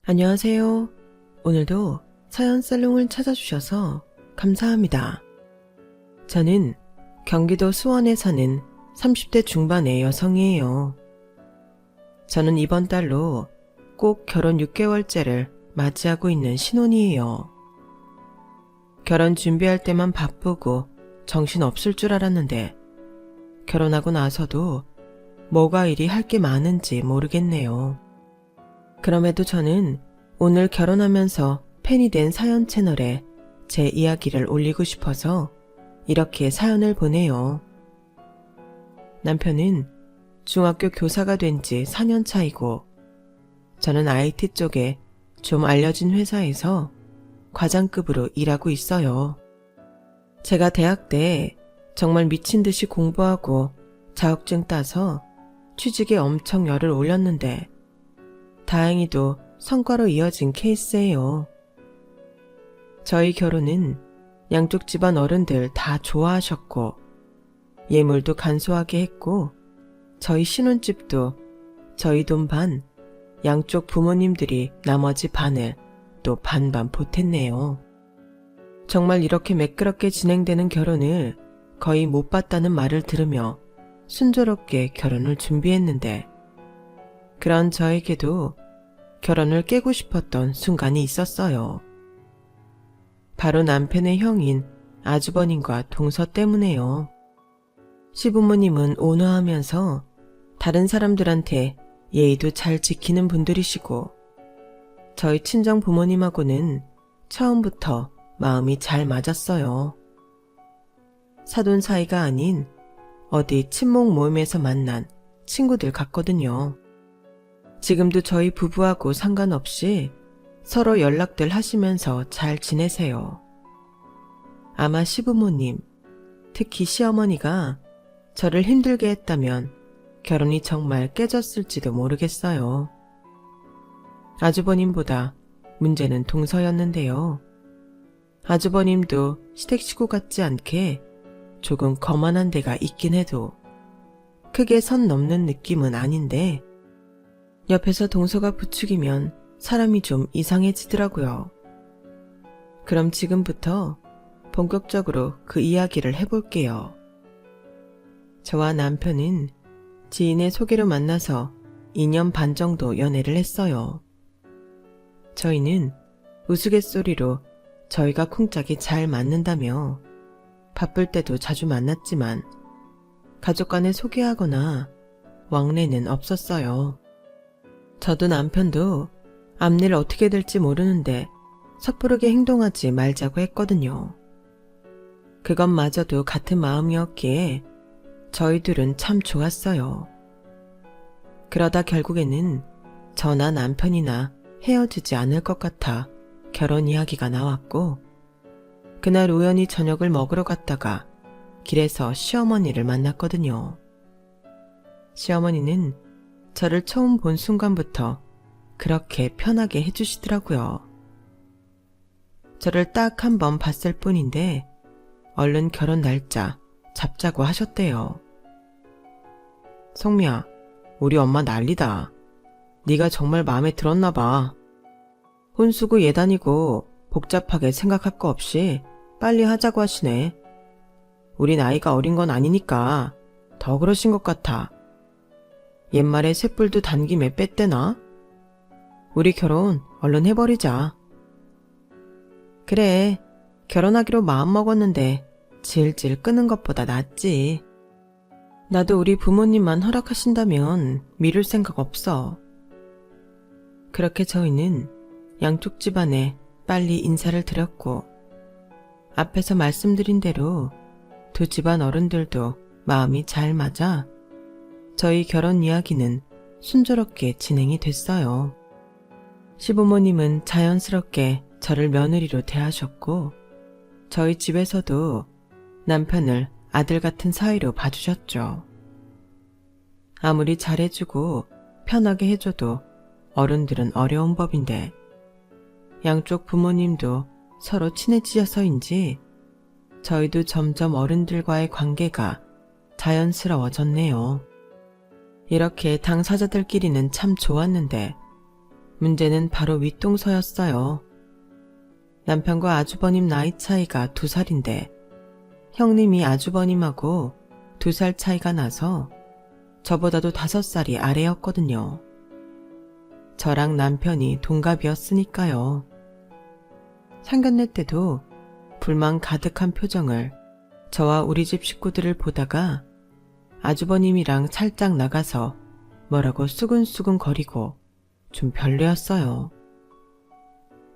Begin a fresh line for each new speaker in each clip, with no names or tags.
안녕하세요. 오늘도 사연 살롱을 찾아주셔서 감사합니다. 저는 경기도 수원에 사는 30대 중반의 여성이에요. 저는 이번 달로 꼭 결혼 6개월째를 맞이하고 있는 신혼이에요. 결혼 준비할 때만 바쁘고 정신 없을 줄 알았는데 결혼하고 나서도 뭐가 이리 할 게 많은지 모르겠네요. 그럼에도 저는 오늘 결혼하면서 팬이 된 사연 채널에 제 이야기를 올리고 싶어서 이렇게 사연을 보내요. 남편은 중학교 교사가 된 지 4년 차이고 저는 IT 쪽에 좀 알려진 회사에서 과장급으로 일하고 있어요. 제가 대학 때 정말 미친 듯이 공부하고 자격증 따서 취직에 엄청 열을 올렸는데 다행히도 성과로 이어진 케이스예요. 저희 결혼은 양쪽 집안 어른들 다 좋아하셨고 예물도 간소하게 했고 저희 신혼집도 저희 돈 반, 양쪽 부모님들이 나머지 반을 또 반반 보탰네요. 정말 이렇게 매끄럽게 진행되는 결혼을 거의 못 봤다는 말을 들으며 순조롭게 결혼을 준비했는데 그런 저에게도 결혼을 깨고 싶었던 순간이 있었어요. 바로 남편의 형인 아주버님과 동서 때문에요. 시부모님은 온화하면서 다른 사람들한테 예의도 잘 지키는 분들이시고 저희 친정 부모님하고는 처음부터 마음이 잘 맞았어요. 사돈 사이가 아닌 어디 친목 모임에서 만난 친구들 같거든요. 지금도 저희 부부하고 상관없이 서로 연락들 하시면서 잘 지내세요. 아마 시부모님, 특히 시어머니가 저를 힘들게 했다면 결혼이 정말 깨졌을지도 모르겠어요. 아주버님보다 문제는 동서였는데요. 아주버님도 시댁식구 같지 않게 조금 거만한 데가 있긴 해도 크게 선 넘는 느낌은 아닌데 옆에서 동서가 부추기면 사람이 좀 이상해지더라고요. 그럼 지금부터 본격적으로 그 이야기를 해볼게요. 저와 남편은 지인의 소개로 만나서 2년 반 정도 연애를 했어요. 저희는 우스갯소리로 저희가 쿵짝이 잘 맞는다며 바쁠 때도 자주 만났지만 가족 간에 소개하거나 왕래는 없었어요. 저도 남편도 앞일 어떻게 될지 모르는데 섣부르게 행동하지 말자고 했거든요. 그것마저도 같은 마음이었기에 저희 둘은 참 좋았어요. 그러다 결국에는 저나 남편이나 헤어지지 않을 것 같아 결혼 이야기가 나왔고 그날 우연히 저녁을 먹으러 갔다가 길에서 시어머니를 만났거든요. 시어머니는 저를 처음 본 순간부터 그렇게 편하게 해주시더라고요. 저를 딱 한 번 봤을 뿐인데 얼른 결혼 날짜 잡자고 하셨대요. 성미야, 우리 엄마 난리다. 네가 정말 마음에 들었나 봐. 혼수고 예단이고 복잡하게 생각할 거 없이 빨리 하자고 하시네. 우리 나이가 어린 건 아니니까 더 그러신 것 같아. 옛말에 쇳불도 단김에 뺐대나? 우리 결혼 얼른 해버리자. 그래, 결혼하기로 마음먹었는데 질질 끄는 것보다 낫지. 나도 우리 부모님만 허락하신다면 미룰 생각 없어. 그렇게 저희는 양쪽 집안에 빨리 인사를 드렸고 앞에서 말씀드린 대로 두 집안 어른들도 마음이 잘 맞아 저희 결혼 이야기는 순조롭게 진행이 됐어요. 시부모님은 자연스럽게 저를 며느리로 대하셨고 저희 집에서도 남편을 아들 같은 사이로 봐주셨죠. 아무리 잘해주고 편하게 해줘도 어른들은 어려운 법인데 양쪽 부모님도 서로 친해지셔서인지 저희도 점점 어른들과의 관계가 자연스러워졌네요. 이렇게 당사자들끼리는 참 좋았는데 문제는 바로 윗동서였어요. 남편과 아주버님 나이 차이가 2살인데 형님이 아주버님하고 2살 차이가 나서 저보다도 5살이 아래였거든요. 저랑 남편이 동갑이었으니까요. 상견례 때도 불만 가득한 표정을 저와 우리 집 식구들을 보다가 아주버님이랑 살짝 나가서 뭐라고 수근수근 거리고 좀 별로였어요.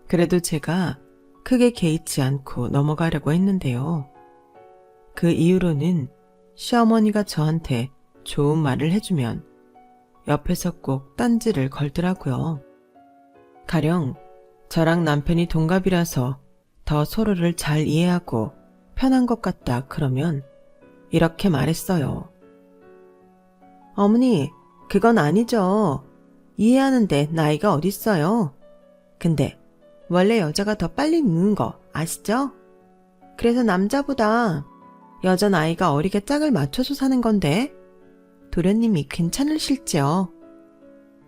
그래도 제가 크게 개의치 않고 넘어가려고 했는데요. 그 이후로는 시어머니가 저한테 좋은 말을 해주면 옆에서 꼭 딴지를 걸더라고요. 가령 저랑 남편이 동갑이라서 더 서로를 잘 이해하고 편한 것 같다 그러면 이렇게 말했어요. 어머니, 그건 아니죠. 이해하는데 나이가 어딨어요. 근데 원래 여자가 더 빨리 늙는 거 아시죠? 그래서 남자보다 여자 나이가 어리게 짝을 맞춰서 사는 건데 도련님이 괜찮으실지요?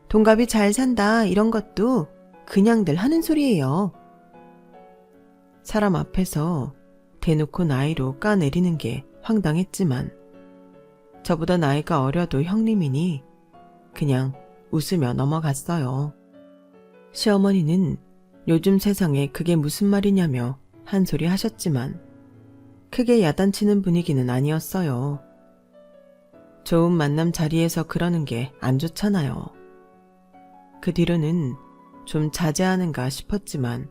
동갑이 잘 산다 이런 것도 그냥들 하는 소리예요. 사람 앞에서 대놓고 나이로 까내리는 게 황당했지만 저보다 나이가 어려도 형님이니 그냥 웃으며 넘어갔어요. 시어머니는 요즘 세상에 그게 무슨 말이냐며 한 소리 하셨지만 크게 야단치는 분위기는 아니었어요. 좋은 만남 자리에서 그러는 게 안 좋잖아요. 그 뒤로는 좀 자제하는가 싶었지만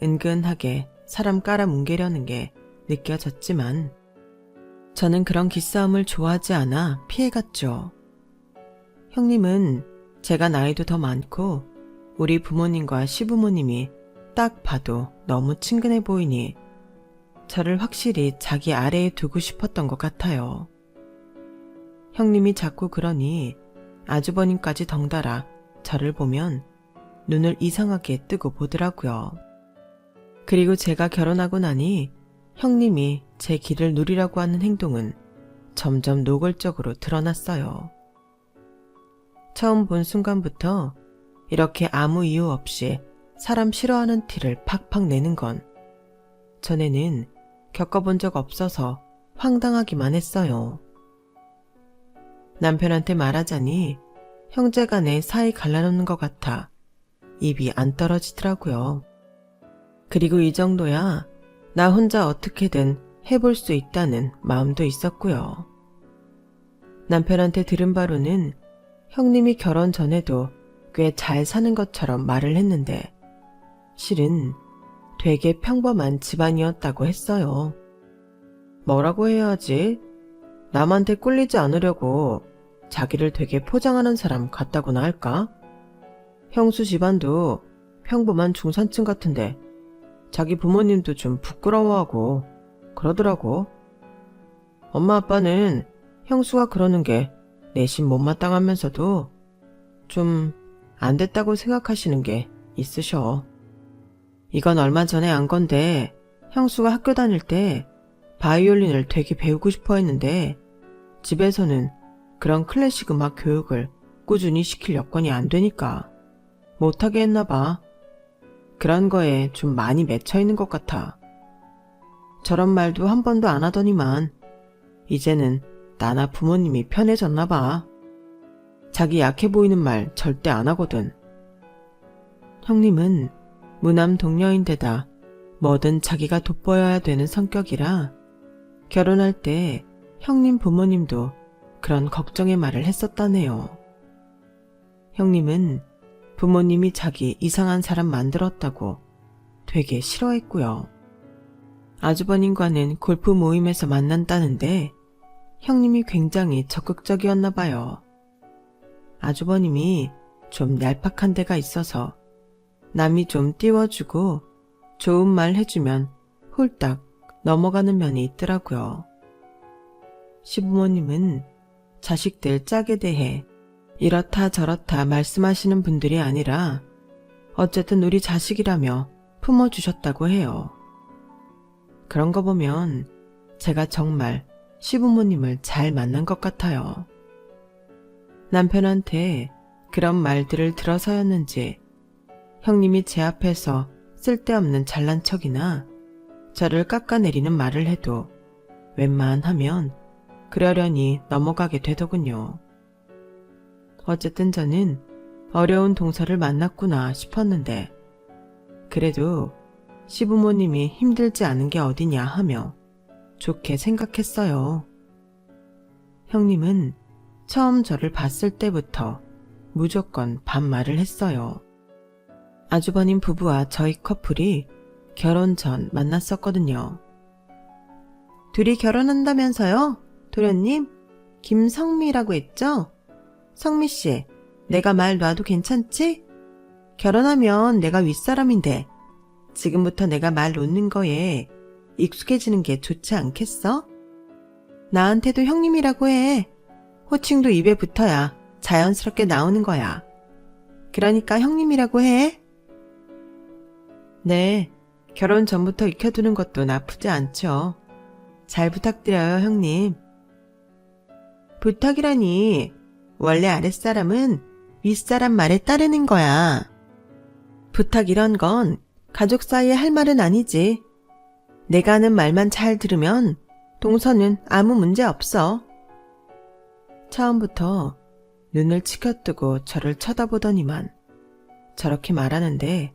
은근하게 사람 깔아뭉개려는 게 느껴졌지만 저는 그런 기싸움을 좋아하지 않아 피해갔죠. 형님은 제가 나이도 더 많고 우리 부모님과 시부모님이 딱 봐도 너무 친근해 보이니 저를 확실히 자기 아래에 두고 싶었던 것 같아요. 형님이 자꾸 그러니 아주버님까지 덩달아 저를 보면 눈을 이상하게 뜨고 보더라고요. 그리고 제가 결혼하고 나니 형님이 제 길을 누리라고 하는 행동은 점점 노골적으로 드러났어요. 처음 본 순간부터 이렇게 아무 이유 없이 사람 싫어하는 티를 팍팍 내는 건 전에는 겪어본 적 없어서 황당하기만 했어요. 남편한테 말하자니 형제간에 사이 갈라놓는 것 같아 입이 안 떨어지더라고요. 그리고 이 정도야 나 혼자 어떻게든 해볼 수 있다는 마음도 있었고요. 남편한테 들은 바로는 형님이 결혼 전에도 꽤 잘 사는 것처럼 말을 했는데 실은 되게 평범한 집안이었다고 했어요. 뭐라고 해야 하지? 남한테 꿀리지 않으려고 자기를 되게 포장하는 사람 같다고나 할까? 형수 집안도 평범한 중산층 같은데 자기 부모님도 좀 부끄러워하고 그러더라고. 엄마 아빠는 형수가 그러는 게 내심 못마땅하면서도 좀 안 됐다고 생각하시는 게 있으셔. 이건 얼마 전에 안 건데 형수가 학교 다닐 때 바이올린을 되게 배우고 싶어 했는데 집에서는 그런 클래식 음악 교육을 꾸준히 시킬 여건이 안 되니까 못하게 했나 봐. 그런 거에 좀 많이 맺혀 있는 것 같아. 저런 말도 한 번도 안 하더니만 이제는 나나 부모님이 편해졌나 봐. 자기 약해 보이는 말 절대 안 하거든. 형님은 무남 동녀인데다 뭐든 자기가 돋보여야 되는 성격이라 결혼할 때 형님 부모님도 그런 걱정의 말을 했었다네요. 형님은 부모님이 자기 이상한 사람 만들었다고 되게 싫어했고요. 아주버님과는 골프 모임에서 만난다는데 형님이 굉장히 적극적이었나 봐요. 아주버님이 좀 얄팍한 데가 있어서 남이 좀 띄워주고 좋은 말 해주면 홀딱 넘어가는 면이 있더라고요. 시부모님은 자식들 짝에 대해 이렇다 저렇다 말씀하시는 분들이 아니라 어쨌든 우리 자식이라며 품어주셨다고 해요. 그런 거 보면 제가 정말 시부모님을 잘 만난 것 같아요. 남편한테 그런 말들을 들어서였는지 형님이 제 앞에서 쓸데없는 잘난 척이나 저를 깎아내리는 말을 해도 웬만하면 그러려니 넘어가게 되더군요. 어쨌든 저는 어려운 동서를 만났구나 싶었는데 그래도 시부모님이 힘들지 않은 게 어디냐 하며 좋게 생각했어요. 형님은 처음 저를 봤을 때부터 무조건 반말을 했어요. 아주버님 부부와 저희 커플이 결혼 전 만났었거든요. 둘이 결혼한다면서요? 도련님? 김성미라고 했죠? 성미씨, 내가 말 놔도 괜찮지? 결혼하면 내가 윗사람인데 지금부터 내가 말 놓는 거에 익숙해지는 게 좋지 않겠어? 나한테도 형님이라고 해. 호칭도 입에 붙어야 자연스럽게 나오는 거야. 그러니까 형님이라고 해. 네, 결혼 전부터 익혀두는 것도 나쁘지 않죠. 잘 부탁드려요, 형님. 부탁이라니, 원래 아랫사람은 윗사람 말에 따르는 거야. 부탁 이런 건 가족 사이에 할 말은 아니지. 내가 하는 말만 잘 들으면 동서는 아무 문제 없어. 처음부터 눈을 치켜뜨고 저를 쳐다보더니만 저렇게 말하는데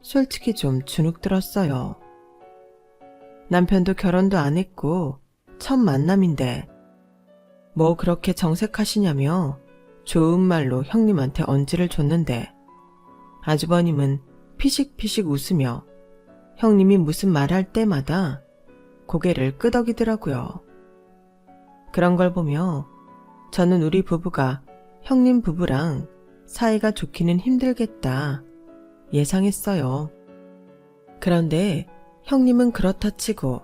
솔직히 좀 주눅 들었어요. 남편도 결혼도 안 했고 첫 만남인데 뭐 그렇게 정색하시냐며 좋은 말로 형님한테 언지를 줬는데 아주버님은 피식피식 웃으며 형님이 무슨 말할 때마다 고개를 끄덕이더라고요. 그런 걸 보며 저는 우리 부부가 형님 부부랑 사이가 좋기는 힘들겠다 예상했어요. 그런데 형님은 그렇다 치고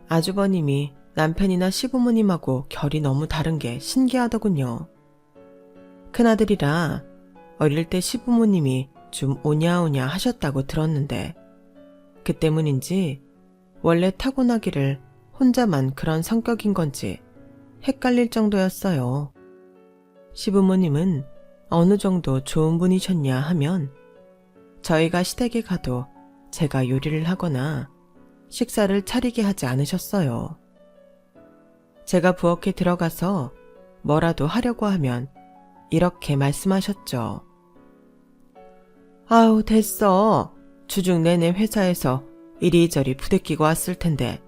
아주버님이 남편이나 시부모님하고 결이 너무 다른 게 신기하더군요. 큰아들이라 어릴 때 시부모님이 좀 오냐오냐 하셨다고 들었는데 그 때문인지 원래 타고나기를 혼자만 그런 성격인 건지 헷갈릴 정도였어요. 시부모님은 어느 정도 좋은 분이셨냐 하면 저희가 시댁에 가도 제가 요리를 하거나 식사를 차리게 하지 않으셨어요. 제가 부엌에 들어가서 뭐라도 하려고 하면 이렇게 말씀하셨죠. 아우 됐어. 주중 내내 회사에서 이리저리 부대끼고 왔을 텐데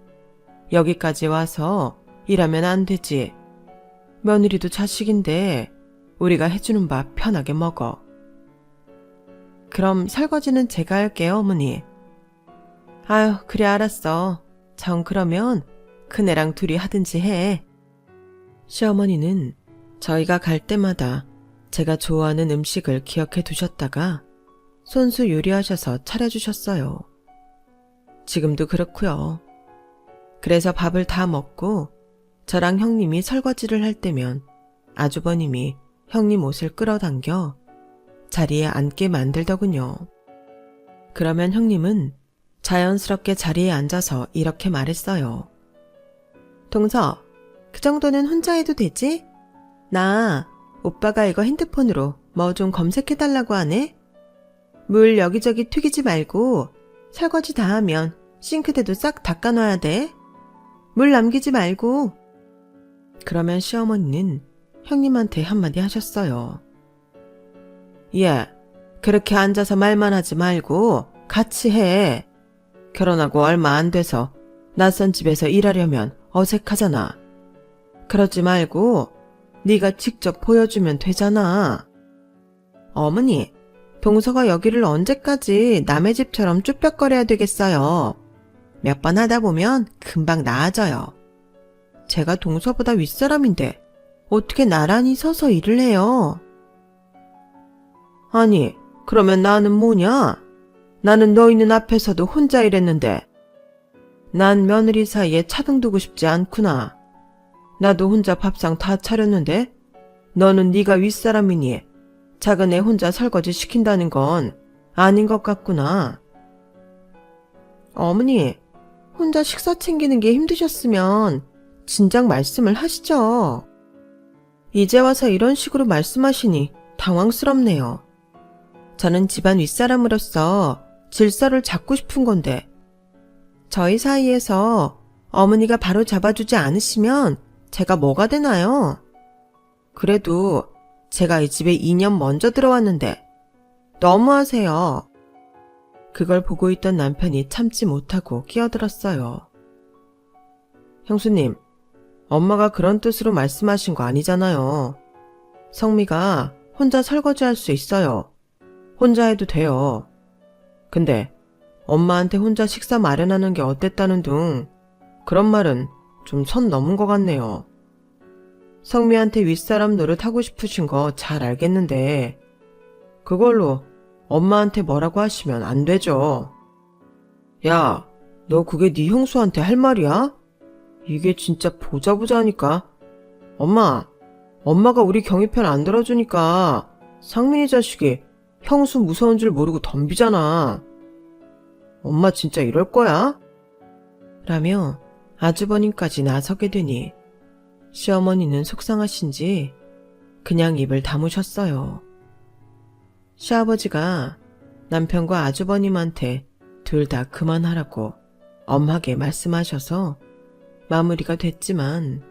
여기까지 와서 일하면 안 되지. 며느리도 자식인데 우리가 해주는 밥 편하게 먹어. 그럼 설거지는 제가 할게요, 어머니. 아유, 그래 알았어. 정 그러면 큰애랑 둘이 하든지 해. 시어머니는 저희가 갈 때마다 제가 좋아하는 음식을 기억해 두셨다가 손수 요리하셔서 차려주셨어요. 지금도 그렇고요. 그래서 밥을 다 먹고 저랑 형님이 설거지를 할 때면 아주버님이 형님 옷을 끌어당겨 자리에 앉게 만들더군요. 그러면 형님은 자연스럽게 자리에 앉아서 이렇게 말했어요. 동서, 그 정도는 혼자 해도 되지? 나 오빠가 이거 핸드폰으로 뭐 좀 검색해달라고 하네? 물 여기저기 튀기지 말고 설거지 다 하면 싱크대도 싹 닦아놔야 돼. 물 남기지 말고. 그러면 시어머니는 형님한테 한마디 하셨어요. 예, 그렇게 앉아서 말만 하지 말고 같이 해. 결혼하고 얼마 안 돼서 낯선 집에서 일하려면 어색하잖아. 그러지 말고 네가 직접 보여주면 되잖아. 어머니, 동서가 여기를 언제까지 남의 집처럼 쭈뼛거려야 되겠어요. 몇 번 하다 보면 금방 나아져요. 제가 동서보다 윗사람인데 어떻게 나란히 서서 일을 해요? 아니, 그러면 나는 뭐냐? 나는 너 있는 앞에서도 혼자 일했는데 난 며느리 사이에 차등 두고 싶지 않구나. 나도 혼자 밥상 다 차렸는데 너는 네가 윗사람이니 작은 애 혼자 설거지 시킨다는 건 아닌 것 같구나. 어머니, 혼자 식사 챙기는 게 힘드셨으면 진작 말씀을 하시죠. 이제 와서 이런 식으로 말씀하시니 당황스럽네요. 저는 집안 윗사람으로서 질서를 잡고 싶은 건데, 저희 사이에서 어머니가 바로 잡아주지 않으시면 제가 뭐가 되나요? 그래도 제가 이 집에 2년 먼저 들어왔는데 너무하세요. 그걸 보고 있던 남편이 참지 못하고 끼어들었어요. 형수님, 엄마가 그런 뜻으로 말씀하신 거 아니잖아요. 성미가 혼자 설거지할 수 있어요. 혼자 해도 돼요. 근데 엄마한테 혼자 식사 마련하는 게 어땠다는 둥 그런 말은 좀 선 넘은 것 같네요. 성미한테 윗사람 노릇하고 싶으신 거 잘 알겠는데 그걸로 엄마한테 뭐라고 하시면 안 되죠. 야, 너 그게 네 형수한테 할 말이야? 이게 진짜 보자보자하니까. 엄마가 우리 경희 편 안 들어주니까 상민이 자식이 형수 무서운 줄 모르고 덤비잖아. 엄마 진짜 이럴 거야? 라며 아주버님까지 나서게 되니 시어머니는 속상하신지 그냥 입을 다무셨어요. 시아버지가 남편과 아주버님한테 둘 다 그만하라고 엄하게 말씀하셔서 마무리가 됐지만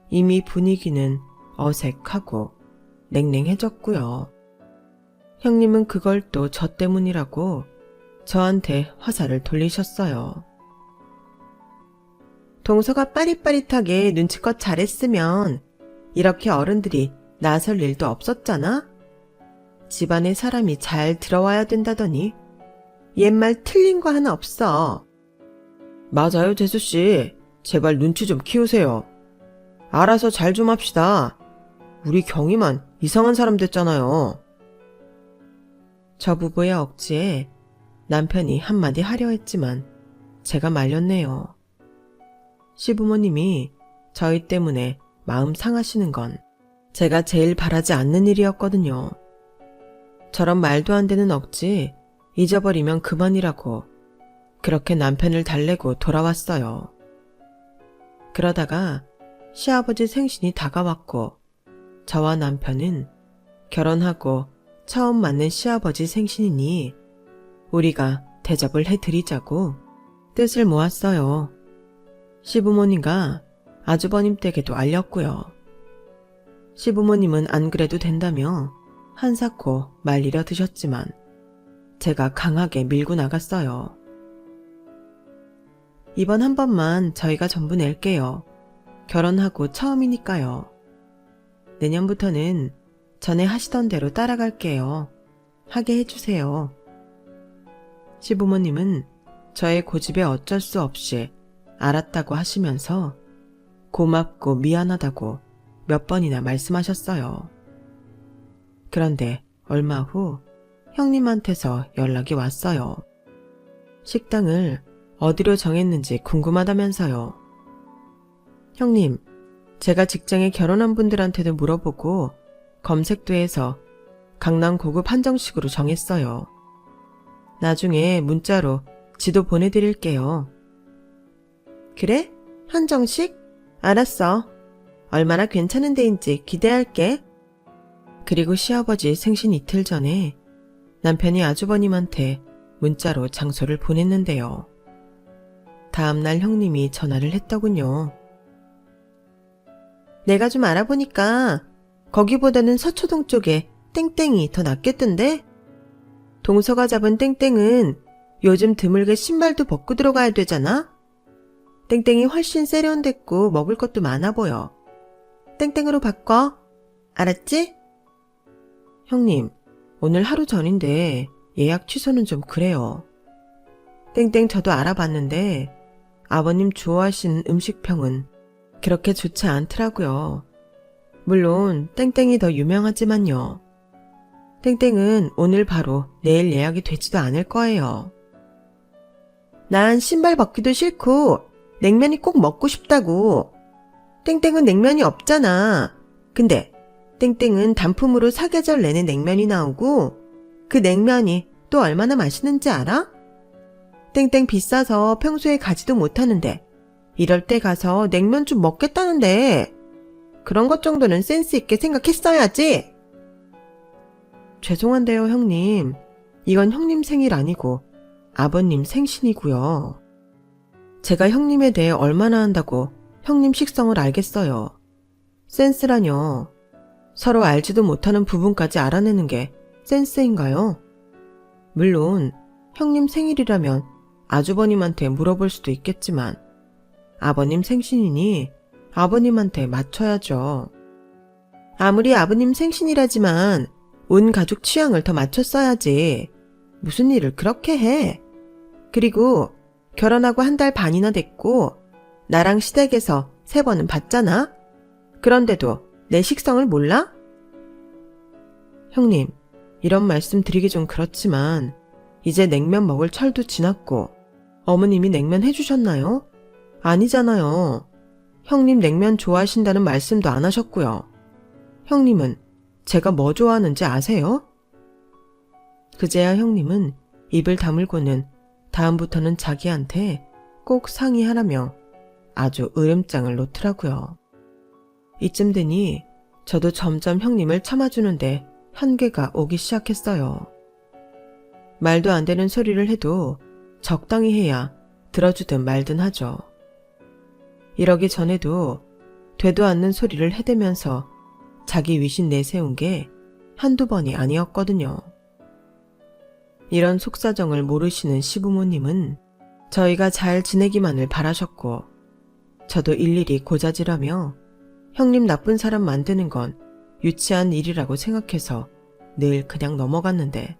이미 분위기는 어색하고 냉랭해졌고요. 형님은 그걸 또 저 때문이라고 저한테 화살을 돌리셨어요. 동서가 빠릿빠릿하게 눈치껏 잘했으면 이렇게 어른들이 나설 일도 없었잖아? 집안에 사람이 잘 들어와야 된다더니 옛말 틀린 거 하나 없어. 맞아요, 재수씨. 제발 눈치 좀 키우세요. 알아서 잘 좀 합시다. 우리 경희만 이상한 사람 됐잖아요. 저 부부의 억지에 남편이 한마디 하려 했지만 제가 말렸네요. 시부모님이 저희 때문에 마음 상하시는 건 제가 제일 바라지 않는 일이었거든요. 저런 말도 안 되는 억지 잊어버리면 그만이라고 그렇게 남편을 달래고 돌아왔어요. 그러다가 시아버지 생신이 다가왔고 저와 남편은 결혼하고 처음 맞는 시아버지 생신이니 우리가 대접을 해드리자고 뜻을 모았어요. 시부모님과 아주버님 댁에도 알렸고요. 시부모님은 안 그래도 된다며 한사코 말리려 드셨지만 제가 강하게 밀고 나갔어요. 이번 한 번만 저희가 전부 낼게요. 결혼하고 처음이니까요. 내년부터는 전에 하시던 대로 따라갈게요. 하게 해주세요. 시부모님은 저의 고집에 어쩔 수 없이 알았다고 하시면서 고맙고 미안하다고 몇 번이나 말씀하셨어요. 그런데 얼마 후 형님한테서 연락이 왔어요. 식당을 어디로 정했는지 궁금하다면서요. 형님, 제가 직장에 결혼한 분들한테도 물어보고 검색도 해서 강남 고급 한정식으로 정했어요. 나중에 문자로 지도 보내드릴게요. 그래? 한정식? 알았어. 얼마나 괜찮은 데인지 기대할게. 그리고 시아버지 생신 이틀 전에 남편이 아주버님한테 문자로 장소를 보냈는데요. 다음날 형님이 전화를 했더군요. 내가 좀 알아보니까 거기보다는 서초동 쪽에 땡땡이 더 낫겠던데? 동서가 잡은 땡땡은 요즘 드물게 신발도 벗고 들어가야 되잖아? 땡땡이 훨씬 세련됐고 먹을 것도 많아 보여. 땡땡으로 바꿔. 알았지? 형님, 오늘 하루 전인데 예약 취소는 좀 그래요. 땡땡 저도 알아봤는데 아버님 좋아하시는 음식평은 그렇게 좋지 않더라고요. 물론 땡땡이 더 유명하지만요. 땡땡은 오늘 바로 내일 예약이 되지도 않을 거예요. 난 신발 벗기도 싫고 냉면이 꼭 먹고 싶다고. 땡땡은 냉면이 없잖아. 근데 땡땡은 단품으로 사계절 내내 냉면이 나오고 그 냉면이 또 얼마나 맛있는지 알아? 땡땡 비싸서 평소에 가지도 못하는데 이럴 때 가서 냉면 좀 먹겠다는데 그런 것 정도는 센스 있게 생각했어야지. 죄송한데요, 형님. 이건 형님 생일 아니고 아버님 생신이고요. 제가 형님에 대해 얼마나 한다고 형님 식성을 알겠어요. 센스라뇨. 서로 알지도 못하는 부분까지 알아내는 게 센스인가요? 물론 형님 생일이라면 아주버님한테 물어볼 수도 있겠지만 아버님 생신이니 아버님한테 맞춰야죠. 아무리 아버님 생신이라지만 온 가족 취향을 더 맞췄어야지. 무슨 일을 그렇게 해. 그리고 결혼하고 한 달 반이나 됐고 나랑 시댁에서 3번은 봤잖아. 그런데도 내 식성을 몰라? 형님, 이런 말씀 드리기 좀 그렇지만 이제 냉면 먹을 철도 지났고 어머님이 냉면 해주셨나요? 아니잖아요. 형님 냉면 좋아하신다는 말씀도 안 하셨고요. 형님은 제가 뭐 좋아하는지 아세요? 그제야 형님은 입을 다물고는 다음부터는 자기한테 꼭 상의하라며 아주 으름장을 놓더라고요. 이쯤 되니 저도 점점 형님을 참아주는데 한계가 오기 시작했어요. 말도 안 되는 소리를 해도 적당히 해야 들어주든 말든 하죠. 이러기 전에도 되도 않는 소리를 해대면서 자기 위신 내세운 게 한두 번이 아니었거든요. 이런 속사정을 모르시는 시부모님은 저희가 잘 지내기만을 바라셨고 저도 일일이 고자질하며 형님 나쁜 사람 만드는 건 유치한 일이라고 생각해서 늘 그냥 넘어갔는데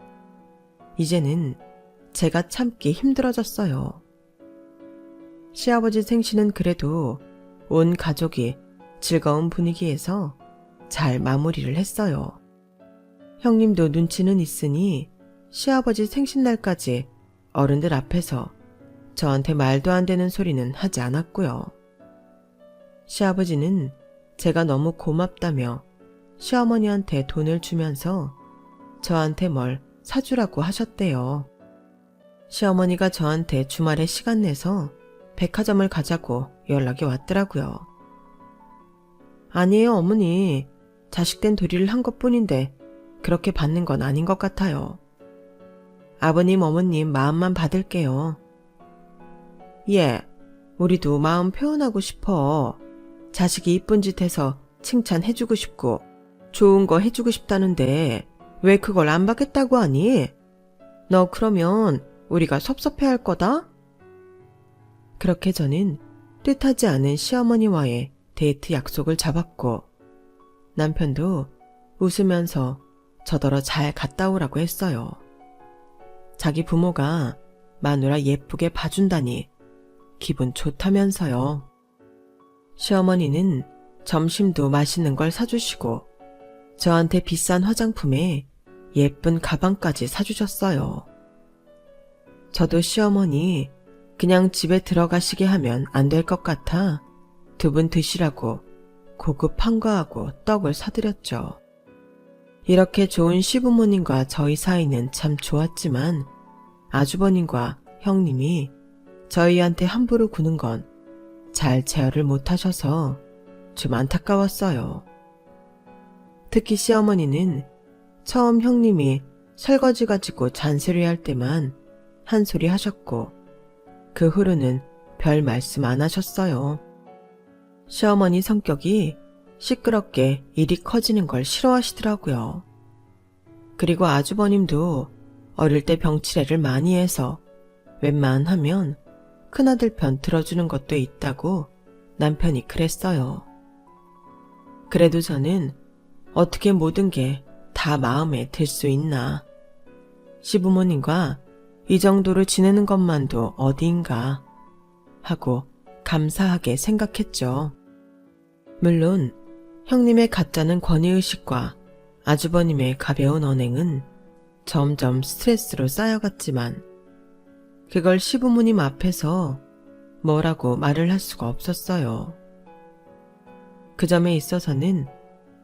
이제는 제가 참기 힘들어졌어요. 시아버지 생신은 그래도 온 가족이 즐거운 분위기에서 잘 마무리를 했어요. 형님도 눈치는 있으니 시아버지 생신날까지 어른들 앞에서 저한테 말도 안 되는 소리는 하지 않았고요. 시아버지는 제가 너무 고맙다며 시어머니한테 돈을 주면서 저한테 뭘 사주라고 하셨대요. 시어머니가 저한테 주말에 시간 내서 백화점을 가자고 연락이 왔더라고요. 아니에요, 어머니. 자식된 도리를 한 것뿐인데 그렇게 받는 건 아닌 것 같아요. 아버님, 어머님 마음만 받을게요. 예, 우리도 마음 표현하고 싶어. 자식이 이쁜 짓 해서 칭찬해주고 싶고 좋은 거 해주고 싶다는데 왜 그걸 안 받겠다고 하니? 너 그러면 우리가 섭섭해할 거다? 그렇게 저는 뜻하지 않은 시어머니와의 데이트 약속을 잡았고 남편도 웃으면서 저더러 잘 갔다 오라고 했어요. 자기 부모가 마누라 예쁘게 봐준다니 기분 좋다면서요. 시어머니는 점심도 맛있는 걸 사주시고 저한테 비싼 화장품에 예쁜 가방까지 사주셨어요. 저도 시어머니 그냥 집에 들어가시게 하면 안 될 것 같아 2분 드시라고 고급 한과하고 떡을 사드렸죠. 이렇게 좋은 시부모님과 저희 사이는 참 좋았지만 아주버님과 형님이 저희한테 함부로 구는 건 잘 제어를 못하셔서 좀 안타까웠어요. 특히 시어머니는 처음 형님이 설거지 가지고 잔소리 할 때만 한 소리 하셨고 그 후로는 별 말씀 안 하셨어요. 시어머니 성격이 시끄럽게 일이 커지는 걸 싫어하시더라고요. 그리고 아주버님도 어릴 때 병치레를 많이 해서 웬만하면 큰아들 편 들어주는 것도 있다고 남편이 그랬어요. 그래도 저는 어떻게 모든 게 다 마음에 들 수 있나. 시부모님과 이 정도로 지내는 것만도 어디인가 하고 감사하게 생각했죠. 물론 형님의 가짜는 권위의식과 아주버님의 가벼운 언행은 점점 스트레스로 쌓여갔지만 그걸 시부모님 앞에서 뭐라고 말을 할 수가 없었어요. 그 점에 있어서는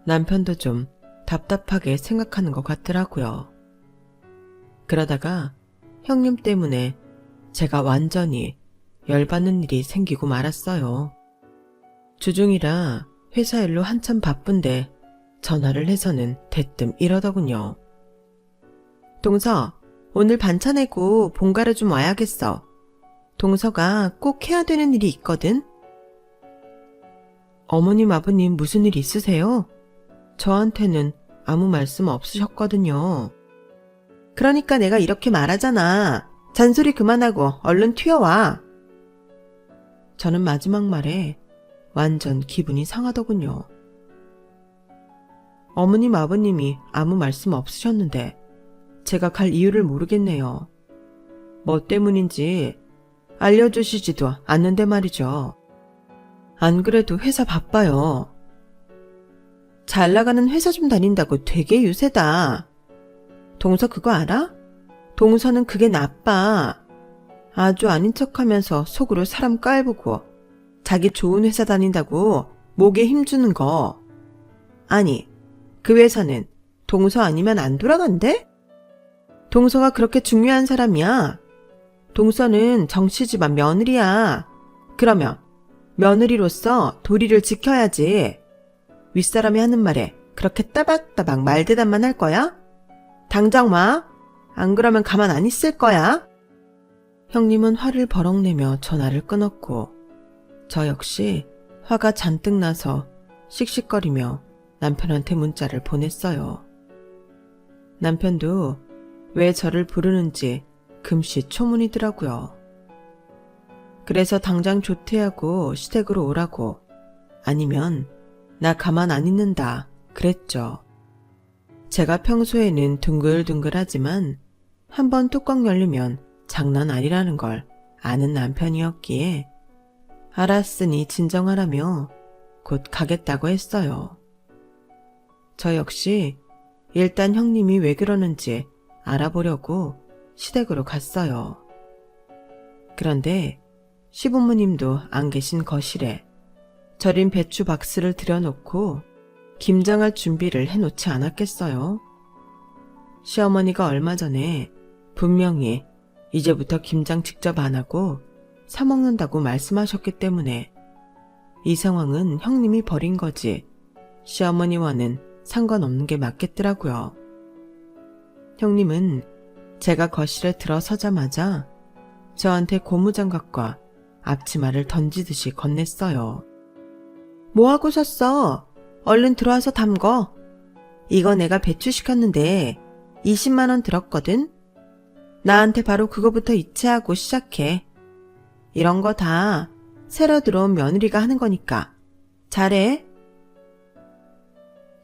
남편도 좀 답답하게 생각하는 것 같더라고요. 그러다가 형님 때문에 제가 완전히 열받는 일이 생기고 말았어요. 주중이라 회사 일로 한참 바쁜데 전화를 해서는 대뜸 이러더군요. 동서, 오늘 반차 내고 본가를 좀 와야겠어. 동서가 꼭 해야 되는 일이 있거든. 어머님, 아버님 무슨 일 있으세요? 저한테는 아무 말씀 없으셨거든요. 그러니까 내가 이렇게 말하잖아. 잔소리 그만하고 얼른 튀어와. 저는 마지막 말에 완전 기분이 상하더군요. 어머님, 아버님이 아무 말씀 없으셨는데 제가 갈 이유를 모르겠네요. 뭐 때문인지 알려주시지도 않는데 말이죠. 안 그래도 회사 바빠요. 잘 나가는 회사 좀 다닌다고 되게 유세다. 동서 그거 알아? 동서는 그게 나빠. 아주 아닌 척하면서 속으로 사람 깔보고 자기 좋은 회사 다닌다고 목에 힘주는 거. 아니, 그 회사는 동서 아니면 안 돌아간대? 동서가 그렇게 중요한 사람이야. 동서는 정씨집안 며느리야. 그러면 며느리로서 도리를 지켜야지. 윗사람이 하는 말에 그렇게 따박따박 말대답만 할 거야? 당장 와. 안 그러면 가만 안 있을 거야. 형님은 화를 버럭 내며 전화를 끊었고 저 역시 화가 잔뜩 나서 씩씩거리며 남편한테 문자를 보냈어요. 남편도 왜 저를 부르는지 금시 초문이더라고요. 그래서 당장 조퇴하고 시댁으로 오라고, 아니면 나 가만 안 있는다 그랬죠. 제가 평소에는 둥글둥글하지만 한번 뚜껑 열리면 장난 아니라는 걸 아는 남편이었기에 알았으니 진정하라며 곧 가겠다고 했어요. 저 역시 일단 형님이 왜 그러는지 알아보려고 시댁으로 갔어요. 그런데 시부모님도 안 계신 거실에 절인 배추 박스를 들여놓고 김장할 준비를 해놓지 않았겠어요? 시어머니가 얼마 전에 분명히 이제부터 김장 직접 안 하고 사 먹는다고 말씀하셨기 때문에 이 상황은 형님이 벌인 거지 시어머니와는 상관없는 게 맞겠더라고요. 형님은 제가 거실에 들어서자마자 저한테 고무장갑과 앞치마를 던지듯이 건넸어요. 뭐하고 섰어? 얼른 들어와서 담궈. 이거 내가 배추 시켰는데 20만 원 들었거든? 나한테 바로 그거부터 이체하고 시작해. 이런 거 다 새로 들어온 며느리가 하는 거니까 잘해.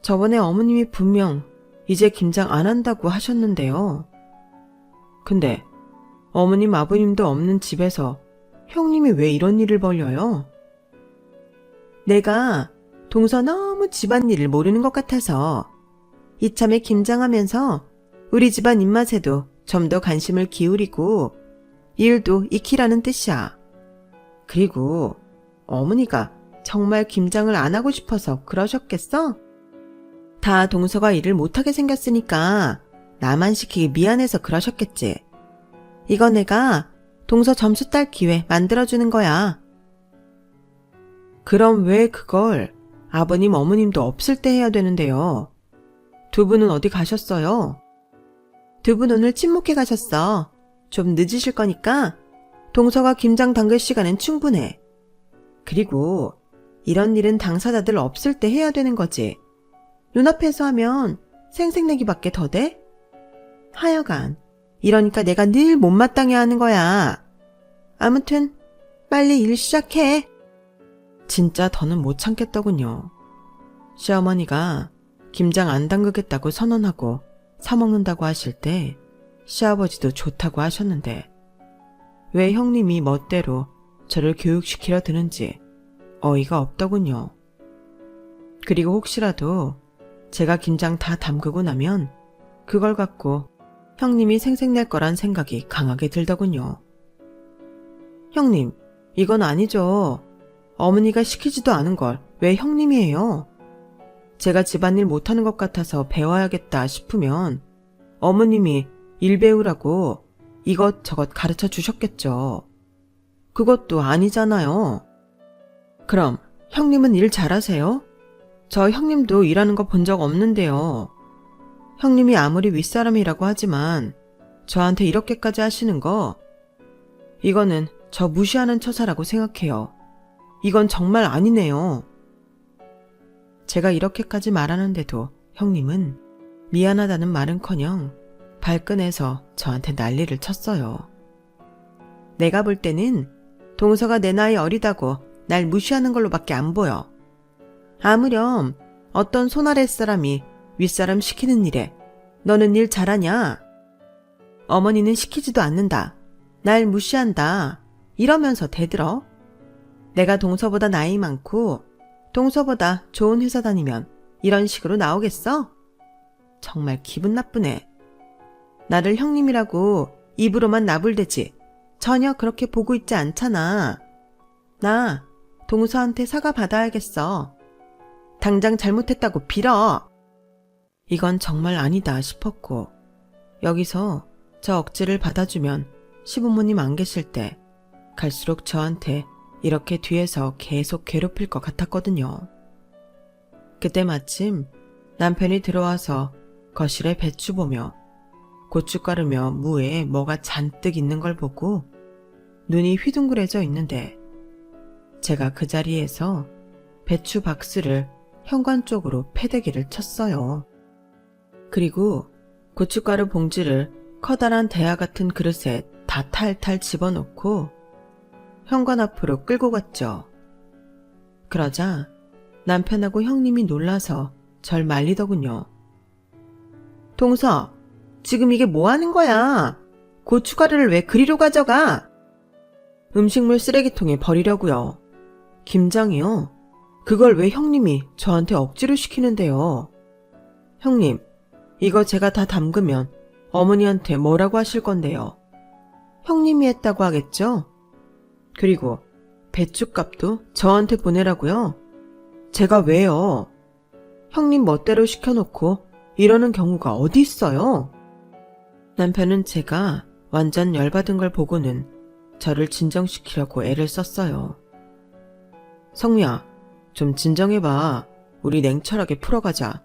저번에 어머님이 분명 이제 김장 안 한다고 하셨는데요. 근데 어머님 아버님도 없는 집에서 형님이 왜 이런 일을 벌려요? 내가 동서 너무 집안일을 모르는 것 같아서 이참에 김장하면서 우리 집안 입맛에도 좀 더 관심을 기울이고 일도 익히라는 뜻이야. 그리고 어머니가 정말 김장을 안 하고 싶어서 그러셨겠어? 다 동서가 일을 못하게 생겼으니까 나만 시키기 미안해서 그러셨겠지. 이거 내가 동서 점수 딸 기회 만들어주는 거야. 그럼 왜 그걸 아버님 어머님도 없을 때 해야 되는데요? 두 분은 어디 가셨어요? 두 분 오늘 친목회 가셨어. 좀 늦으실 거니까 동서가 김장 담글 시간은 충분해. 그리고 이런 일은 당사자들 없을 때 해야 되는 거지. 눈앞에서 하면 생색내기밖에 더 돼? 하여간 이러니까 내가 늘 못마땅해 하는 거야. 아무튼 빨리 일 시작해. 진짜 더는 못 참겠더군요. 시어머니가 김장 안 담그겠다고 선언하고 사먹는다고 하실 때 시아버지도 좋다고 하셨는데 왜 형님이 멋대로 저를 교육시키려 드는지 어이가 없더군요. 그리고 혹시라도 제가 김장 다 담그고 나면 그걸 갖고 형님이 생색낼 거란 생각이 강하게 들더군요. 형님, 이건 아니죠. 어머니가 시키지도 않은 걸 왜 형님이 해요? 제가 집안일 못하는 것 같아서 배워야겠다 싶으면 어머님이 일 배우라고 이것저것 가르쳐 주셨겠죠. 그것도 아니잖아요. 그럼 형님은 일 잘하세요? 저 형님도 일하는 거 본 적 없는데요. 형님이 아무리 윗사람이라고 하지만 저한테 이렇게까지 하시는 거, 이거는 저 무시하는 처사라고 생각해요. 이건 정말 아니네요. 제가 이렇게까지 말하는데도 형님은 미안하다는 말은커녕 발끈해서 저한테 난리를 쳤어요. 내가 볼 때는 동서가 내 나이 어리다고 날 무시하는 걸로밖에 안 보여. 아무렴 어떤 손아랫 사람이 윗사람 시키는 일에 너는 일 잘하냐? 어머니는 시키지도 않는다. 날 무시한다. 이러면서 대들어. 내가 동서보다 나이 많고 동서보다 좋은 회사 다니면 이런 식으로 나오겠어? 정말 기분 나쁘네. 나를 형님이라고 입으로만 나불대지 전혀 그렇게 보고 있지 않잖아. 나 동서한테 사과 받아야겠어. 당장 잘못했다고 빌어. 이건 정말 아니다 싶었고 여기서 저 억지를 받아주면 시부모님 안 계실 때 갈수록 저한테 이렇게 뒤에서 계속 괴롭힐 것 같았거든요. 그때 마침 남편이 들어와서 거실에 배추 보며 고춧가루며 무에 뭐가 잔뜩 있는 걸 보고 눈이 휘둥그레져 있는데 제가 그 자리에서 배추 박스를 현관 쪽으로 패대기를 쳤어요. 그리고 고춧가루 봉지를 커다란 대야 같은 그릇에 다 탈탈 집어넣고 현관 앞으로 끌고 갔죠. 그러자 남편하고 형님이 놀라서 절 말리더군요. 동서, 지금 이게 뭐 하는 거야? 고춧가루를 왜 그리로 가져가? 음식물 쓰레기통에 버리려고요. 김장이요? 그걸 왜 형님이 저한테 억지로 시키는데요? 형님, 이거 제가 다 담그면 어머니한테 뭐라고 하실 건데요? 형님이 했다고 하겠죠? 그리고 배춧값도 저한테 보내라고요? 제가 왜요? 형님 멋대로 시켜놓고 이러는 경우가 어디 있어요? 남편은 제가 완전 열받은 걸 보고는 저를 진정시키려고 애를 썼어요. 성미야, 좀 진정해봐. 우리 냉철하게 풀어가자.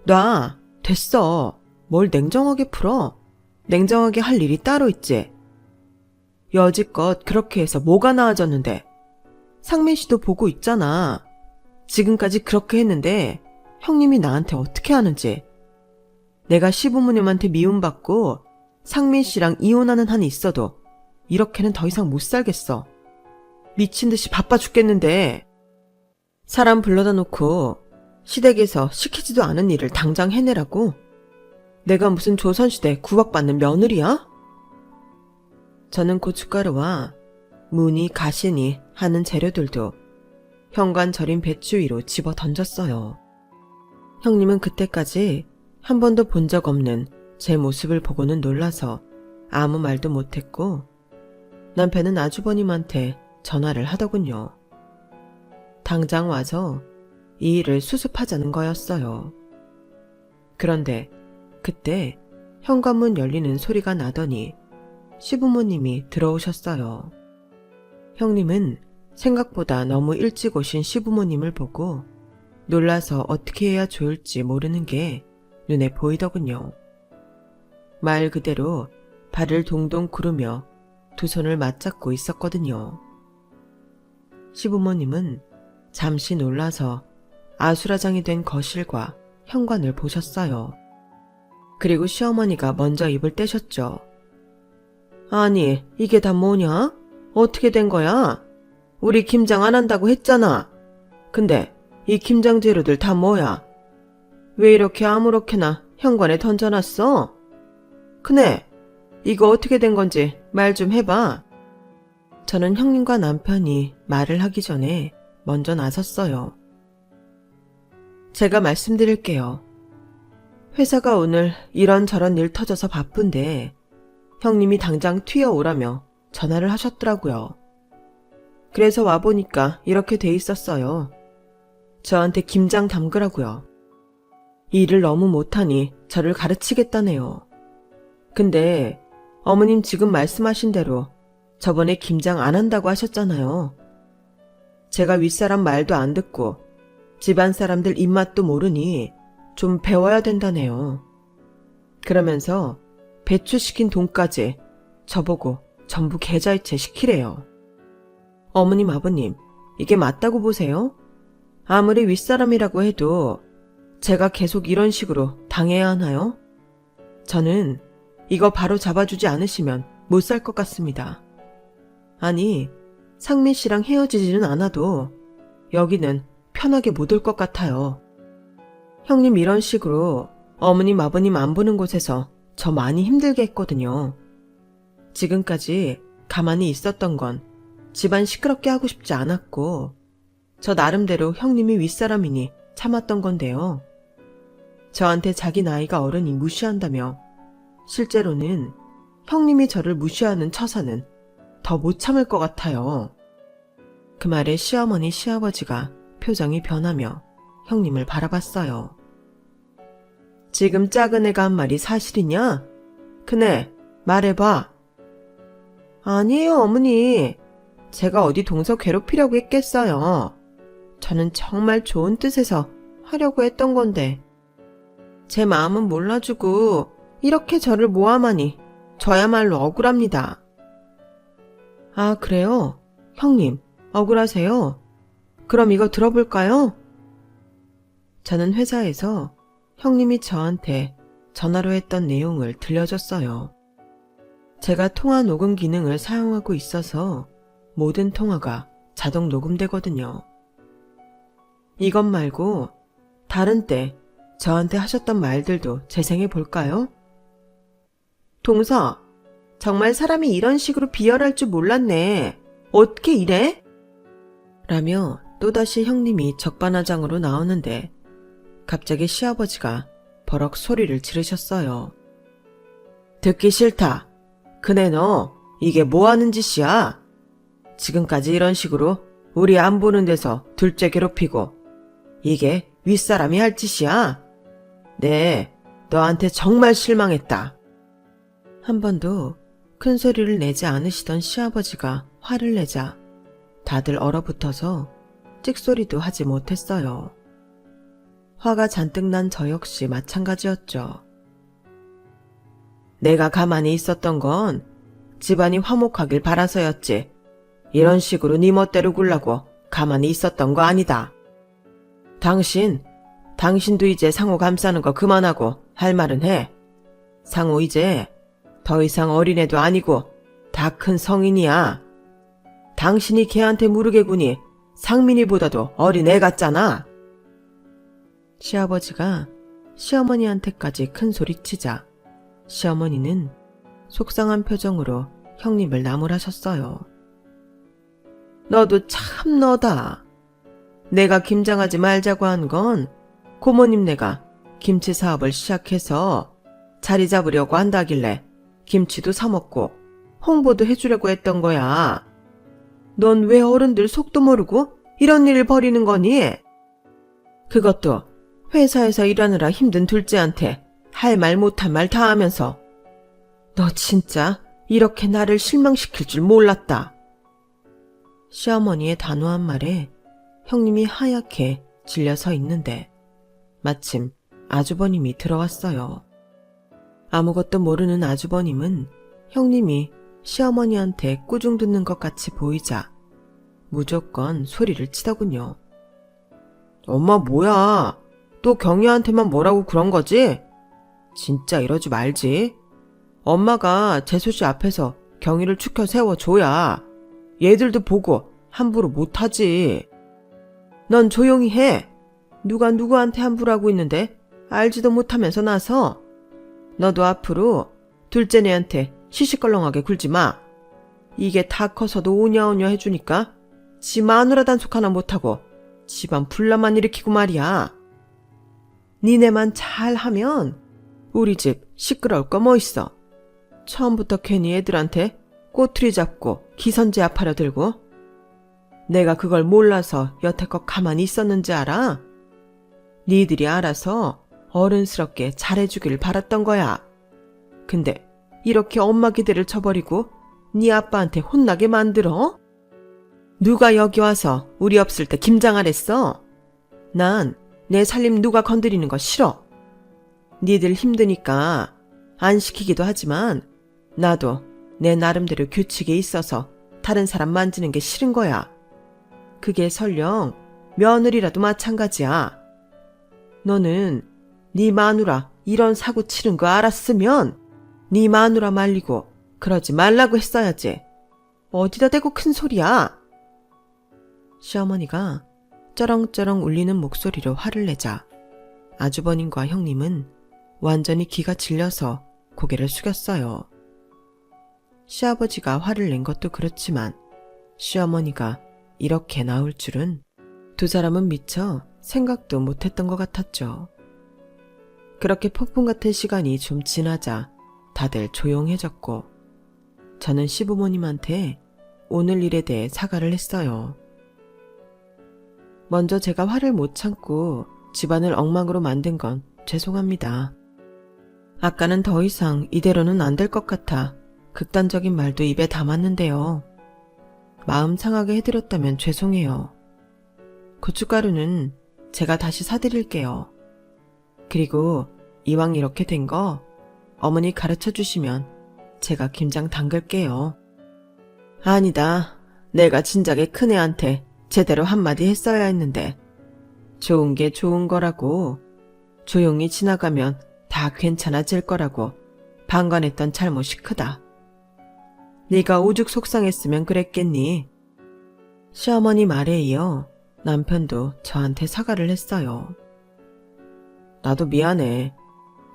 놔, 됐어. 뭘 냉정하게 풀어? 냉정하게 할 일이 따로 있지. 여지껏 그렇게 해서 뭐가 나아졌는데. 상민 씨도 보고 있잖아. 지금까지 그렇게 했는데 형님이 나한테 어떻게 하는지. 내가 시부모님한테 미움받고 상민 씨랑 이혼하는 한이 있어도 이렇게는 더 이상 못 살겠어. 미친 듯이 바빠 죽겠는데. 사람 불러다 놓고 시댁에서 시키지도 않은 일을 당장 해내라고? 내가 무슨 조선시대 구박받는 며느리야? 저는 고춧가루와 무니, 가시니 하는 재료들도 현관 절인 배추 위로 집어 던졌어요. 형님은 그때까지 한 번도 본 적 없는 제 모습을 보고는 놀라서 아무 말도 못했고 남편은 아주버님한테 전화를 하더군요. 당장 와서 이 일을 수습하자는 거였어요. 그런데 그때 현관문 열리는 소리가 나더니 시부모님이 들어오셨어요. 형님은 생각보다 너무 일찍 오신 시부모님을 보고 놀라서 어떻게 해야 좋을지 모르는 게 눈에 보이더군요. 말 그대로 발을 동동 구르며 두 손을 맞잡고 있었거든요. 시부모님은 잠시 놀라서 아수라장이 된 거실과 현관을 보셨어요. 그리고 시어머니가 먼저 입을 떼셨죠. 아니, 이게 다 뭐냐? 어떻게 된 거야? 우리 김장 안 한다고 했잖아. 근데 이 김장 재료들 다 뭐야? 왜 이렇게 아무렇게나 현관에 던져놨어? 그네, 이거 어떻게 된 건지 말 좀 해봐. 저는 형님과 남편이 말을 하기 전에 먼저 나섰어요. 제가 말씀드릴게요. 회사가 오늘 이런저런 일 터져서 바쁜데 형님이 당장 튀어오라며 전화를 하셨더라고요. 그래서 와보니까 이렇게 돼 있었어요. 저한테 김장 담그라고요. 일을 너무 못하니 저를 가르치겠다네요. 근데 어머님 지금 말씀하신 대로 저번에 김장 안 한다고 하셨잖아요. 제가 윗사람 말도 안 듣고 집안 사람들 입맛도 모르니 좀 배워야 된다네요. 그러면서 배추시킨 돈까지 저보고 전부 계좌이체 시키래요. 어머님, 아버님, 이게 맞다고 보세요? 아무리 윗사람이라고 해도 제가 계속 이런 식으로 당해야 하나요? 저는 이거 바로 잡아주지 않으시면 못 살 것 같습니다. 아니, 상민 씨랑 헤어지지는 않아도 여기는 편하게 못 올 것 같아요. 형님 이런 식으로 어머님, 아버님 안 보는 곳에서 저 많이 힘들게 했거든요. 지금까지 가만히 있었던 건 집안 시끄럽게 하고 싶지 않았고 저 나름대로 형님이 윗사람이니 참았던 건데요. 저한테 자기 나이가 어른이 무시한다며 실제로는 형님이 저를 무시하는 처사는 더 못 참을 것 같아요. 그 말에 시어머니, 시아버지가 표정이 변하며 형님을 바라봤어요. 지금 작은 애가 한 말이 사실이냐? 그네, 말해봐. 아니에요, 어머니. 제가 어디 동서 괴롭히려고 했겠어요. 저는 정말 좋은 뜻에서 하려고 했던 건데. 제 마음은 몰라주고 이렇게 저를 모함하니 저야말로 억울합니다. 아, 그래요? 형님, 억울하세요? 그럼 이거 들어볼까요? 저는 회사에서 형님이 저한테 전화로 했던 내용을 들려줬어요. 제가 통화 녹음 기능을 사용하고 있어서 모든 통화가 자동 녹음되거든요. 이것 말고 다른 때 저한테 하셨던 말들도 재생해 볼까요? 동서, 정말 사람이 이런 식으로 비열할 줄 몰랐네. 어떻게 이래? 라며 또다시 형님이 적반하장으로 나오는데 갑자기 시아버지가 버럭 소리를 지르셨어요. 듣기 싫다. 그네 너 이게 뭐하는 짓이야? 지금까지 이런 식으로 우리 안 보는 데서 둘째 괴롭히고 이게 윗사람이 할 짓이야? 네, 너한테 정말 실망했다. 한 번도 큰 소리를 내지 않으시던 시아버지가 화를 내자 다들 얼어붙어서 찍소리도 하지 못했어요. 화가 잔뜩 난 저 역시 마찬가지였죠. 내가 가만히 있었던 건 집안이 화목하길 바라서였지. 이런 식으로 네 멋대로 굴라고 가만히 있었던 거 아니다. 당신도 이제 상호 감싸는 거 그만하고 할 말은 해. 상호 이제 더 이상 어린애도 아니고 다 큰 성인이야. 당신이 걔한테 무르게 구니 상민이보다도 어린애 같잖아. 시아버지가 시어머니한테까지 큰 소리치자 시어머니는 속상한 표정으로 형님을 나무라셨어요. 너도 참 너다. 내가 김장하지 말자고 한 건 고모님네가 김치 사업을 시작해서 자리 잡으려고 한다길래 김치도 사 먹고 홍보도 해주려고 했던 거야. 넌 왜 어른들 속도 모르고 이런 일을 벌이는 거니? 그것도 회사에서 일하느라 힘든 둘째한테 할 말 못할 말 다 하면서. 너 진짜 이렇게 나를 실망시킬 줄 몰랐다. 시어머니의 단호한 말에 형님이 하얗게 질려 서 있는데 마침 아주버님이 들어왔어요. 아무것도 모르는 아주버님은 형님이 시어머니한테 꾸중 듣는 것 같이 보이자 무조건 소리를 치더군요. 엄마 뭐야? 또 경희한테만 뭐라고 그런 거지? 진짜 이러지 말지. 엄마가 재수씨 앞에서 경희를 추켜 세워줘야 얘들도 보고 함부로 못하지. 넌 조용히 해. 누가 누구한테 함부로 하고 있는데 알지도 못하면서 나서. 너도 앞으로 둘째네한테 시시껄렁하게 굴지 마. 이게 다 커서도 오냐오냐 해주니까 지 마누라 단속 하나 못하고 집안 분란만 일으키고 말이야. 니네만 잘하면 우리 집 시끄러울 거 뭐 있어. 처음부터 괜히 애들한테 꼬투리 잡고 기선제압하려 들고. 내가 그걸 몰라서 여태껏 가만히 있었는지 알아? 니들이 알아서 어른스럽게 잘해주길 바랐던 거야. 근데 이렇게 엄마 기대를 쳐버리고 네 아빠한테 혼나게 만들어? 누가 여기 와서 우리 없을 때 김장하랬어? 난 내 살림 누가 건드리는 거 싫어. 니들 힘드니까 안 시키기도 하지만 나도 내 나름대로 규칙이 있어서 다른 사람 만지는 게 싫은 거야. 그게 설령 며느리라도 마찬가지야. 너는 네 마누라 이런 사고 치는 거 알았으면 네 마누라 말리고 그러지 말라고 했어야지. 어디다 대고 큰 소리야. 시어머니가 쩌렁쩌렁 울리는 목소리로 화를 내자 아주버님과 형님은 완전히 기가 질려서 고개를 숙였어요. 시아버지가 화를 낸 것도 그렇지만 시어머니가 이렇게 나올 줄은 두 사람은 미처 생각도 못했던 것 같았죠. 그렇게 폭풍 같은 시간이 좀 지나자 다들 조용해졌고 저는 시부모님한테 오늘 일에 대해 사과를 했어요. 먼저 제가 화를 못 참고 집안을 엉망으로 만든 건 죄송합니다. 아까는 더 이상 이대로는 안 될 것 같아 극단적인 말도 입에 담았는데요. 마음 상하게 해드렸다면 죄송해요. 고춧가루는 제가 다시 사드릴게요. 그리고 이왕 이렇게 된 거 어머니 가르쳐 주시면 제가 김장 담글게요. 아니다. 내가 진작에 큰애한테 제대로 한마디 했어야 했는데 좋은 게 좋은 거라고 조용히 지나가면 다 괜찮아질 거라고 방관했던 잘못이 크다. 네가 오죽 속상했으면 그랬겠니? 시어머니 말에 이어 남편도 저한테 사과를 했어요. 나도 미안해.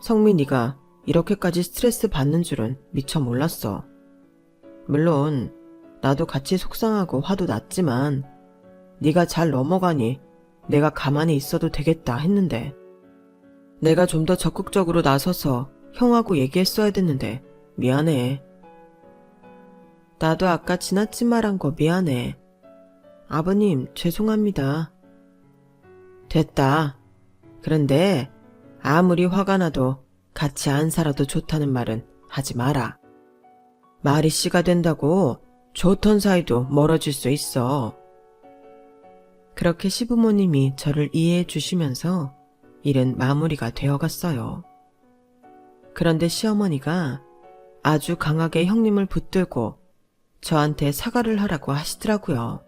성민이가 이렇게까지 스트레스 받는 줄은 미처 몰랐어. 물론 나도 같이 속상하고 화도 났지만 네가 잘 넘어가니 내가 가만히 있어도 되겠다 했는데 내가 좀 더 적극적으로 나서서 형하고 얘기했어야 됐는데 미안해. 나도 아까 지나친 말한 거 미안해. 아버님 죄송합니다. 됐다. 그런데 아무리 화가 나도 같이 안 살아도 좋다는 말은 하지 마라. 말이 씨가 된다고 좋던 사이도 멀어질 수 있어. 그렇게 시부모님이 저를 이해해 주시면서 일은 마무리가 되어갔어요. 그런데 시어머니가 아주 강하게 형님을 붙들고 저한테 사과를 하라고 하시더라고요.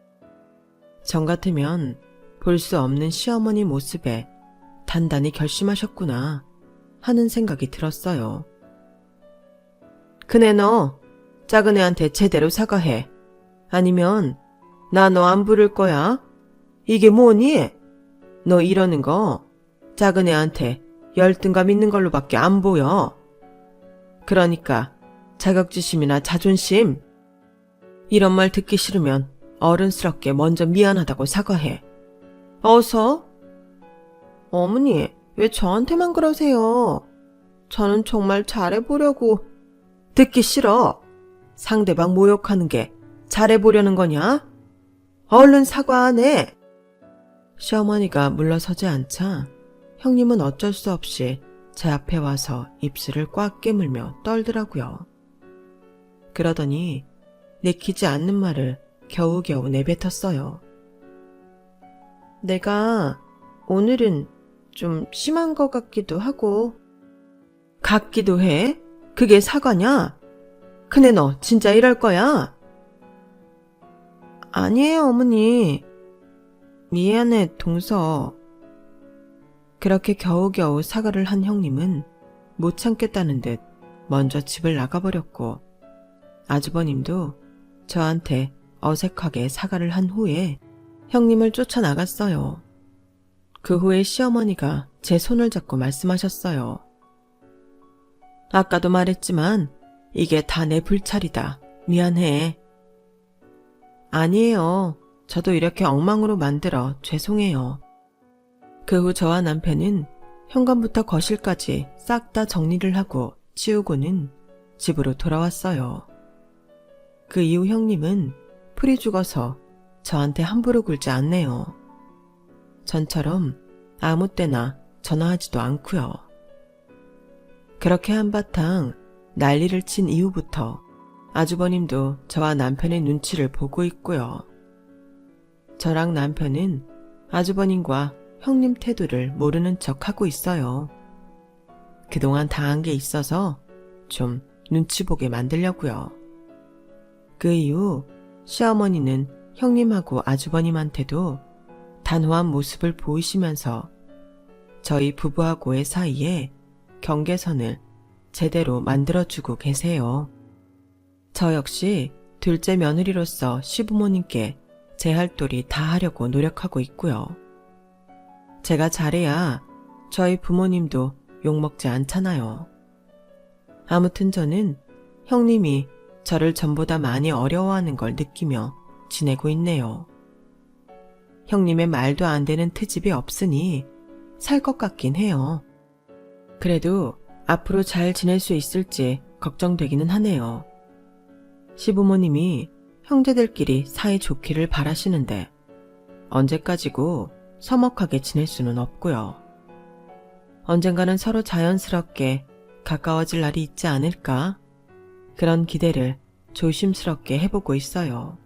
전 같으면 볼 수 없는 시어머니 모습에 단단히 결심하셨구나 하는 생각이 들었어요. 그네 너 작은 애한테 제대로 사과해. 아니면 나 너 안 부를 거야. 이게 뭐니? 너 이러는 거 작은 애한테 열등감 있는 걸로밖에 안 보여. 그러니까 자격지심이나 자존심 이런 말 듣기 싫으면 어른스럽게 먼저 미안하다고 사과해. 어서? 어머니, 왜 저한테만 그러세요? 저는 정말 잘해보려고. 듣기 싫어. 상대방 모욕하는 게 잘해보려는 거냐? 얼른 사과 안 해. 시어머니가 물러서지 않자 형님은 어쩔 수 없이 제 앞에 와서 입술을 꽉 깨물며 떨더라고요. 그러더니 내키지 않는 말을 겨우겨우 내뱉었어요. 내가 오늘은 좀 심한 것 같기도 하고. 같기도 해? 그게 사과냐? 근데 너 진짜 이럴 거야? 아니에요, 어머니. 미안해, 동서. 그렇게 겨우겨우 사과를 한 형님은 못 참겠다는 듯 먼저 집을 나가버렸고 아주버님도 저한테 어색하게 사과를 한 후에 형님을 쫓아나갔어요. 그 후에 시어머니가 제 손을 잡고 말씀하셨어요. 아까도 말했지만 이게 다 내 불찰이다. 미안해. 아니에요. 저도 이렇게 엉망으로 만들어 죄송해요. 그 후 저와 남편은 현관부터 거실까지 싹 다 정리를 하고 치우고는 집으로 돌아왔어요. 그 이후 형님은 풀이 죽어서 저한테 함부로 굴지 않네요. 전처럼 아무 때나 전화하지도 않고요. 그렇게 한바탕 난리를 친 이후부터 아주버님도 저와 남편의 눈치를 보고 있고요. 저랑 남편은 아주버님과 형님 태도를 모르는 척 하고 있어요. 그동안 당한 게 있어서 좀 눈치 보게 만들려고요. 그 이후 시어머니는 형님하고 아주버님한테도 단호한 모습을 보이시면서 저희 부부하고의 사이에 경계선을 제대로 만들어주고 계세요. 저 역시 둘째 며느리로서 시부모님께 제 할 도리 다 하려고 노력하고 있고요. 제가 잘해야 저희 부모님도 욕먹지 않잖아요. 아무튼 저는 형님이 저를 전보다 많이 어려워하는 걸 느끼며 지내고 있네요. 형님의 말도 안 되는 트집이 없으니 살 것 같긴 해요. 그래도 앞으로 잘 지낼 수 있을지 걱정되기는 하네요. 시부모님이 형제들끼리 사이 좋기를 바라시는데 언제까지고 서먹하게 지낼 수는 없고요. 언젠가는 서로 자연스럽게 가까워질 날이 있지 않을까? 그런 기대를 조심스럽게 해보고 있어요.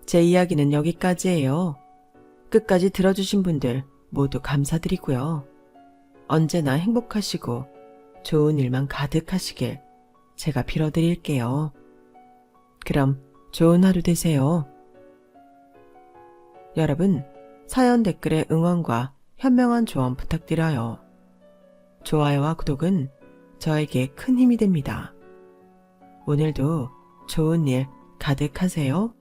제 이야기는 여기까지예요. 끝까지 들어주신 분들 모두 감사드리고요. 언제나 행복하시고 좋은 일만 가득하시길 제가 빌어드릴게요. 그럼 좋은 하루 되세요. 여러분, 사연 댓글에 응원과 현명한 조언 부탁드려요. 좋아요와 구독은 저에게 큰 힘이 됩니다. 오늘도 좋은 일 가득하세요.